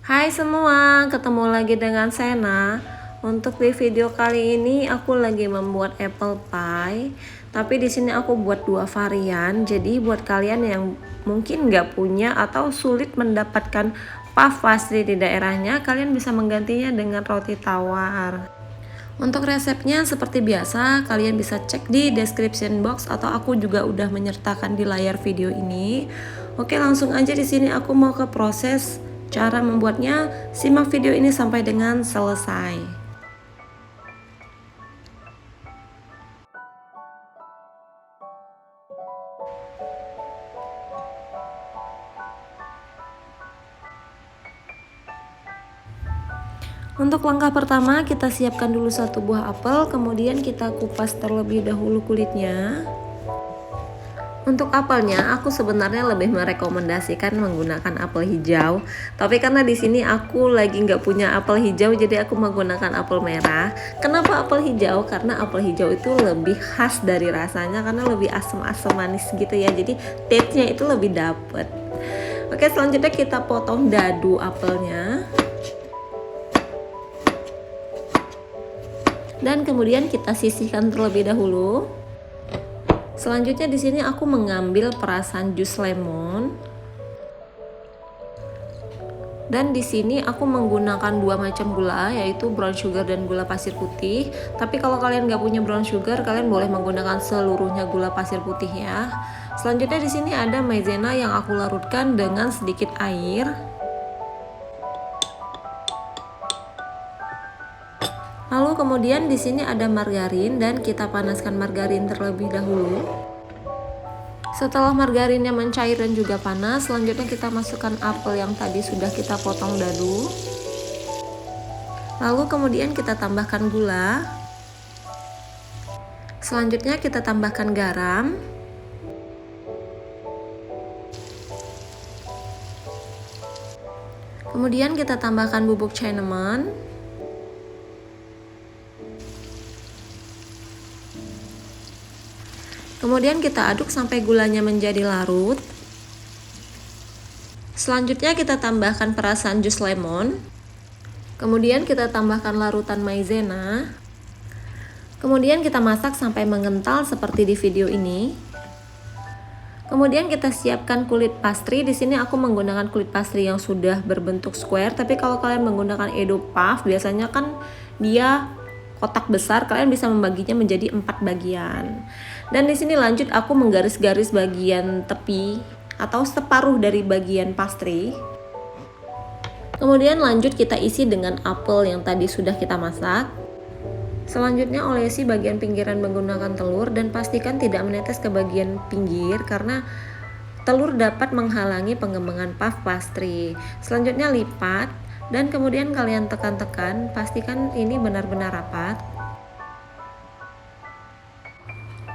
Hai semua, ketemu lagi dengan Sena. Untuk di video kali ini aku lagi membuat apple pie. Tapi di sini aku buat dua varian. Jadi buat kalian yang mungkin nggak punya atau sulit mendapatkan puff pastry di daerahnya, kalian bisa menggantinya dengan roti tawar. Untuk resepnya seperti biasa, kalian bisa cek di description box atau aku juga udah menyertakan di layar video ini. Oke, langsung aja di sini aku mau ke proses cara membuatnya. Simak video ini sampai dengan selesai. Untuk langkah pertama, kita siapkan dulu satu buah apel, kemudian kita kupas terlebih dahulu kulitnya. Untuk apelnya, aku sebenarnya lebih merekomendasikan menggunakan apel hijau. Tapi karena di sini aku lagi nggak punya apel hijau, jadi aku menggunakan apel merah. Kenapa apel hijau? Karena apel hijau itu lebih khas dari rasanya, karena lebih asam-asam manis gitu ya. Jadi taste-nya itu lebih dapet. Oke, selanjutnya kita potong dadu apelnya. Dan kemudian kita sisihkan terlebih dahulu. Selanjutnya di sini aku mengambil perasan jus lemon. Dan di sini aku menggunakan dua macam gula, yaitu brown sugar dan gula pasir putih. Tapi kalau kalian nggak punya brown sugar, kalian boleh menggunakan seluruhnya gula pasir putih ya. Selanjutnya di sini ada maizena yang aku larutkan dengan sedikit air. Lalu kemudian di sini ada margarin dan kita panaskan margarin terlebih dahulu. Setelah margarinnya mencair dan juga panas, selanjutnya kita masukkan apel yang tadi sudah kita potong dadu. Lalu kemudian kita tambahkan gula. Selanjutnya kita tambahkan garam. Kemudian kita tambahkan bubuk cinnamon. Kemudian kita aduk sampai gulanya menjadi larut. Selanjutnya kita tambahkan perasan jus lemon. Kemudian kita tambahkan larutan maizena. Kemudian kita masak sampai mengental seperti di video ini. Kemudian kita siapkan kulit pastry. Di sini aku menggunakan kulit pastry yang sudah berbentuk square, tapi kalau kalian menggunakan Edo Puff, biasanya kan dia kotak besar, kalian bisa membaginya menjadi 4 bagian. Dan di sini lanjut aku menggaris-garis bagian tepi atau separuh dari bagian pastry. Kemudian lanjut kita isi dengan apel yang tadi sudah kita masak. Selanjutnya olesi bagian pinggiran menggunakan telur dan pastikan tidak menetes ke bagian pinggir karena telur dapat menghalangi pengembangan puff pastry. Selanjutnya lipat. Dan kemudian kalian tekan-tekan, pastikan ini benar-benar rapat.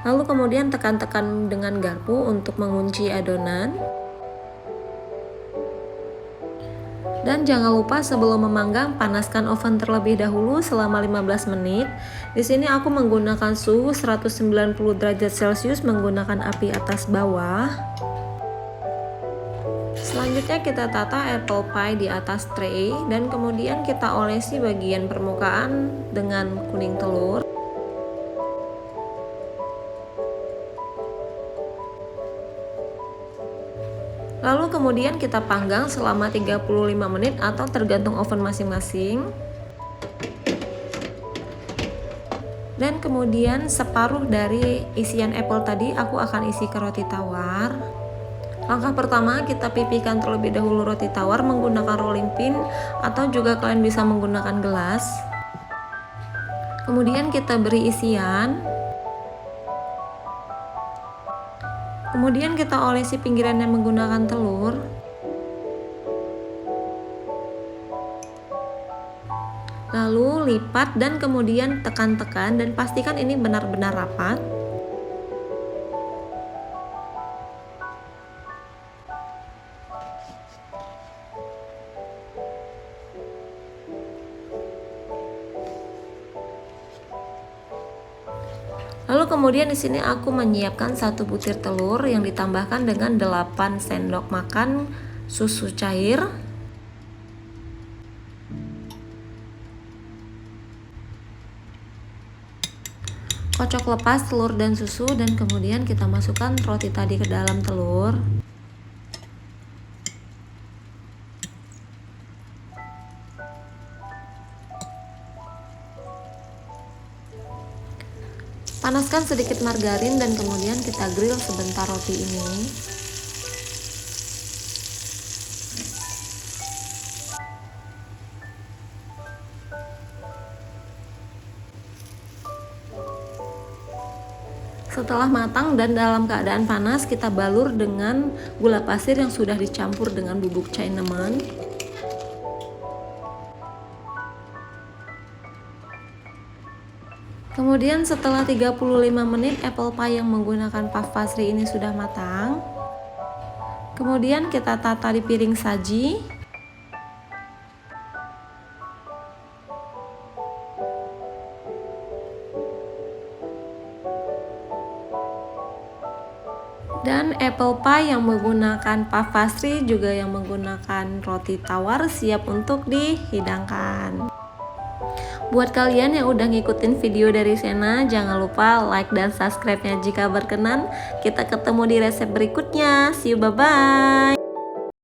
Lalu kemudian tekan-tekan dengan garpu untuk mengunci adonan. Dan jangan lupa sebelum memanggang, panaskan oven terlebih dahulu selama 15 menit. Di sini aku menggunakan suhu 190 derajat Celcius menggunakan api atas bawah. Selanjutnya kita tata apple pie di atas tray dan kemudian kita olesi bagian permukaan dengan kuning telur. Lalu kemudian kita panggang selama 35 menit atau tergantung oven masing-masing. Dan kemudian separuh dari isian apple tadi aku akan isi ke roti tawar. Langkah pertama, kita pipihkan terlebih dahulu roti tawar menggunakan rolling pin atau juga kalian bisa menggunakan gelas. Kemudian kita beri isian. Kemudian kita olesi pinggirannya menggunakan telur. Lalu lipat dan kemudian tekan-tekan dan pastikan ini benar-benar rapat. Lalu kemudian di sini aku menyiapkan satu butir telur yang ditambahkan dengan 8 sendok makan susu cair. Kocok lepas telur dan susu dan kemudian kita masukkan roti tadi ke dalam telur. Panaskan sedikit margarin dan kemudian kita grill sebentar roti ini. Setelah matang dan dalam keadaan panas, kita balur dengan gula pasir yang sudah dicampur dengan bubuk cinnamon. Kemudian setelah 35 menit apple pie yang menggunakan puff pastry ini sudah matang. Kemudian kita tata di piring saji. Dan apple pie yang menggunakan puff pastry juga yang menggunakan roti tawar siap untuk dihidangkan. Buat kalian yang udah ngikutin video dari Sena, jangan lupa like dan subscribe-nya jika berkenan. Kita ketemu di resep berikutnya. See you, bye-bye.